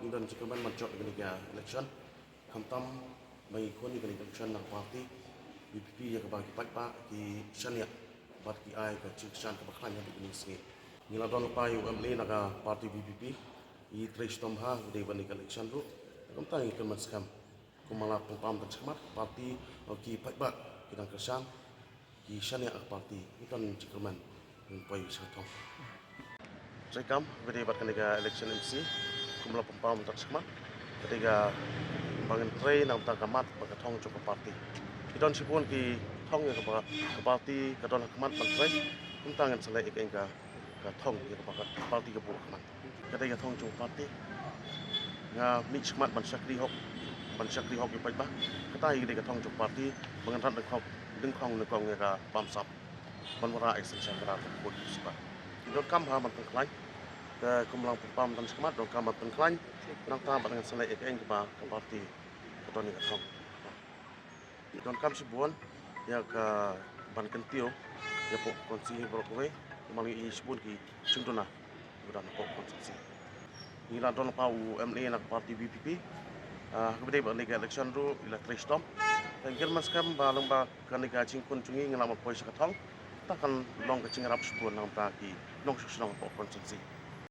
dan cikaman majok dengan election kamtam bagi kon dengan election nak parti BPP yang bagi pak ki syania bat ki ai ka ciksan ka bakanya di Indonesia ngila don pa UML naga parti BPP i tristom ha de bani election ru kamtam ikan maskam kumala pam dan cikamat parti ki pak kita kesan ki syania parti ikan cikaman yang pai satong saya kam beri bat ketika election MC kumala pam dan cikamat ketika bangun train nam ta kamat pagkatong cukup parti idon sipun ki thong ya ka parti kadon kamat pan train kum tangan selai ik engka ka thong ya ka parti ka pur kamat kadai ka thong cukup parti nga mix kamat ban sakri hok ki pai ba katai kadai ka thong cukup parti bangan ran khok ding khong ne kong ya ka pam sap ban wara extension kara put sebab idon kam ha man tengklai ke kumlang pam dan sekemat dong kam ban tengklai nang ta ban selai ik engka ka parti kadon ni ka thong don kam sibuan ya ka ban kentio ya po konsi brokwe mali isbun ki sunduna udan po konsi ni la don pa UML nak parti BPP kemudian ba lega election ru ila tristom tengger maskam ba lomba kanika cingkun cungi ngala mo pois ka thong takkan long ka cingrap sibun nang ta ki long susnong po konsi